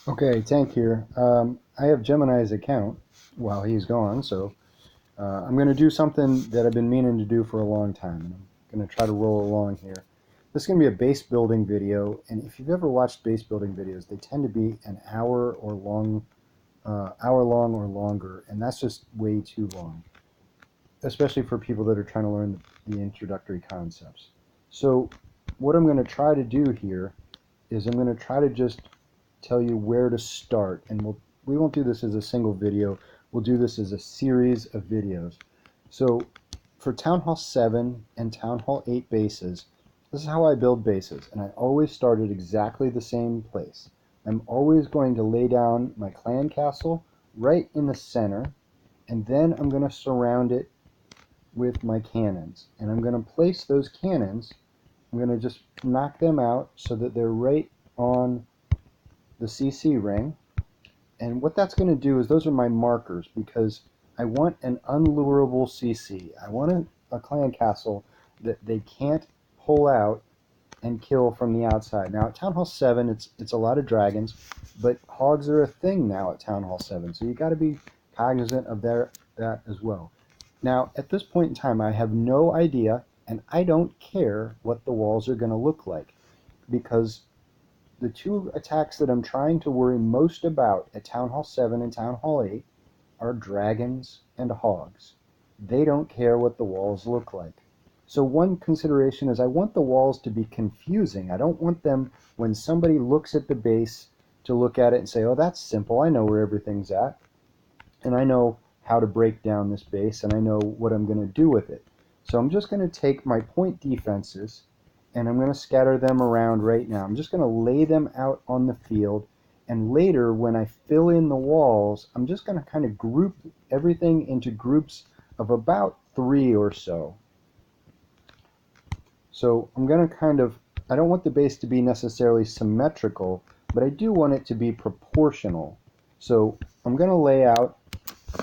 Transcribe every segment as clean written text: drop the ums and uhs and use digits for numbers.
Okay, Tank here. I have Gemini's account while he's gone, so I'm going to do something that I've been meaning to do for a long time, and I'm going to try to roll along here. This is going to be a base building video, and if you've ever watched base building videos, they tend to be an hour long or longer, and that's just way too long, especially for people that are trying to learn the introductory concepts. So what I'm going to try to do here is I'm going to try to just tell you where to start, and we won't do this as a single video. We'll do this as a series of videos. So for Town Hall 7 and Town Hall 8 bases, this is how I build bases, and I always start at exactly the same place. I'm always going to lay down my clan castle right in the center, and then I'm going to surround it with my cannons, and I'm going to place those cannons. I'm going to just knock them out so that they're right on the CC ring. And what that's going to do is those are my markers because I want an unlurable CC. I want a clan castle that they can't pull out and kill from the outside. Now at Town Hall 7, it's a lot of dragons, but hogs are a thing now at Town Hall 7, so you got to be cognizant of that as well. Now at this point in time, I have no idea, and I don't care what the walls are going to look like because the two attacks that I'm trying to worry most about at Town Hall 7 and Town Hall 8 are dragons and hogs. They don't care what the walls look like. So one consideration is I want the walls to be confusing. I don't want them, when somebody looks at the base, to look at it and say, oh, that's simple. I know where everything's at. And I know how to break down this base, and I know what I'm going to do with it. So I'm just going to take my point defenses and I'm going to scatter them around right now. I'm just going to lay them out on the field, and later when I fill in the walls, I'm just going to kind of group everything into groups of about 3 or so. So I'm going to I don't want the base to be necessarily symmetrical, but I do want it to be proportional. So I'm going to lay out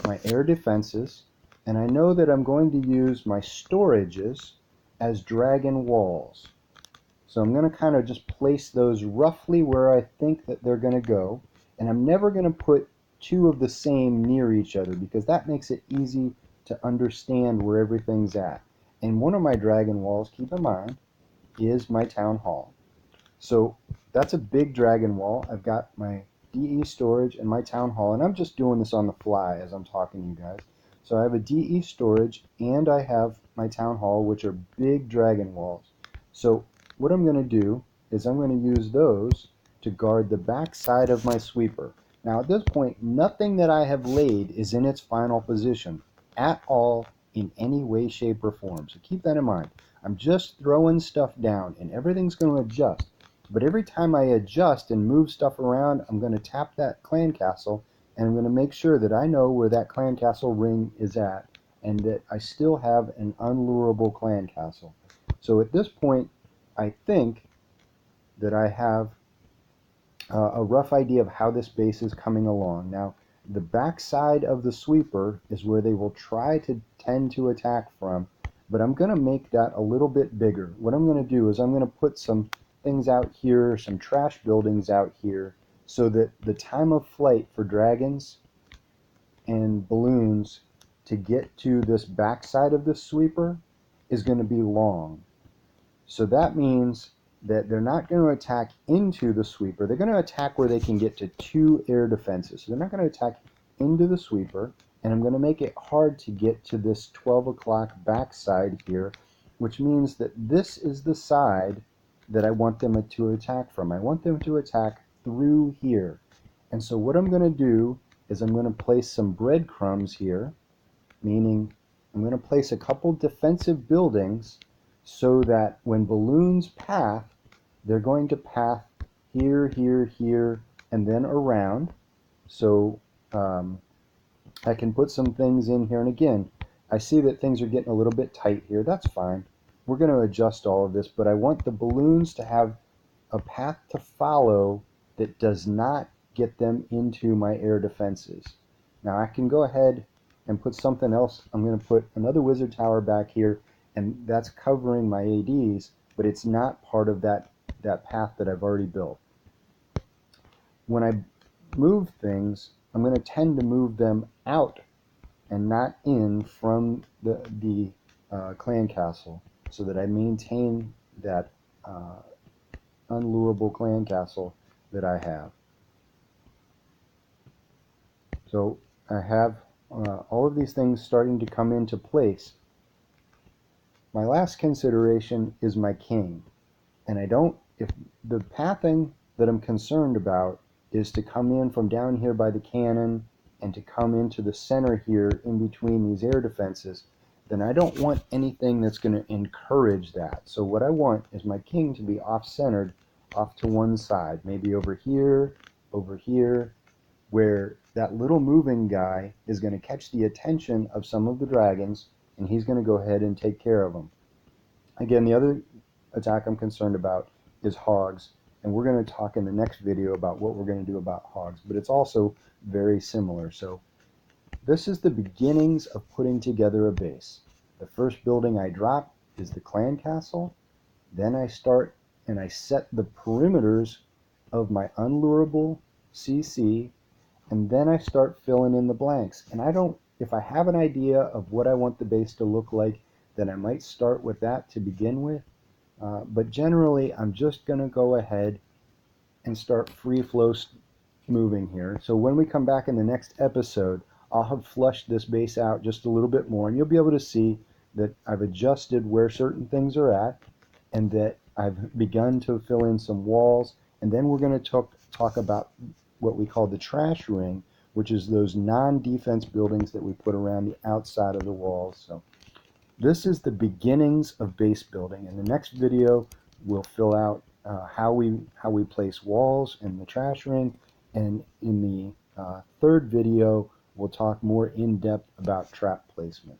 my air defenses, and I know that I'm going to use my storages as dragon walls. So I'm going to kind of just place those roughly where I think that they're going to go, and I'm never going to put two of the same near each other because that makes it easy to understand where everything's at. And one of my dragon walls, keep in mind, is my town hall. So that's a big dragon wall. I've got my DE storage and my town hall, and I'm just doing this on the fly as I'm talking to you guys. So I have a DE storage and I have my town hall, which are big dragon walls. So what I'm going to do is I'm going to use those to guard the back side of my sweeper. Now at this point, nothing that I have laid is in its final position at all in any way, shape, or form. So keep that in mind. I'm just throwing stuff down and everything's going to adjust. But every time I adjust and move stuff around, I'm going to tap that clan castle, and I'm going to make sure that I know where that clan castle ring is at, and that I still have an unlurable clan castle. So at this point, I think that I have a rough idea of how this base is coming along. Now, the back side of the sweeper is where they will try to tend to attack from, but I'm going to make that a little bit bigger. What I'm going to do is I'm going to put some things out here, some trash buildings out here, so that the time of flight for dragons and balloons to get to this back side of the sweeper is going to be long. So that means that they're not going to attack into the sweeper. They're going to attack where they can get to 2 air defenses. So they're not going to attack into the sweeper, and I'm going to make it hard to get to this 12 o'clock backside here, which means that this is the side that I want them to attack from. I want them to attack through here. And so what I'm going to do is I'm going to place some breadcrumbs here, meaning I'm going to place a couple defensive buildings so that when balloons path, they're going to path here, here, here, and then around. So I can put some things in here. And again, I see that things are getting a little bit tight here. That's fine. We're going to adjust all of this, but I want the balloons to have a path to follow that does not get them into my air defenses. Now I can go ahead and put something else. I'm going to put another wizard tower back here, and that's covering my ADs, but it's not part of that path that I've already built. When I move things, I'm going to tend to move them out and not in from the clan castle, so that I maintain that unlurable clan castle that I have. So I have all of these things starting to come into place. My last consideration is my king. And I don't, if the pathing that I'm concerned about is to come in from down here by the cannon and to come into the center here in between these air defenses, then I don't want anything that's going to encourage that. So what I want is my king to be off-centered, off to one side, maybe over here, where that little moving guy is going to catch the attention of some of the dragons, and he's going to go ahead and take care of them. Again, the other attack I'm concerned about is hogs, and we're going to talk in the next video about what we're going to do about hogs, but it's also very similar. So this is the beginnings of putting together a base. The first building I drop is the clan castle. Then I start and I set the perimeters of my unlurable CC, and then I start filling in the blanks. And I don't, if I have an idea of what I want the base to look like, then I might start with that to begin with. But generally, I'm just going to go ahead and start free flow moving here. So when we come back in the next episode, I'll have flushed this base out just a little bit more, and you'll be able to see that I've adjusted where certain things are at, and that I've begun to fill in some walls. And then we're going to talk about what we call the trash ring, which is those non-defense buildings that we put around the outside of the walls. So this is the beginnings of base building. In the next video, we'll fill out how we place walls in the trash ring, and in the third video, we'll talk more in depth about trap placement.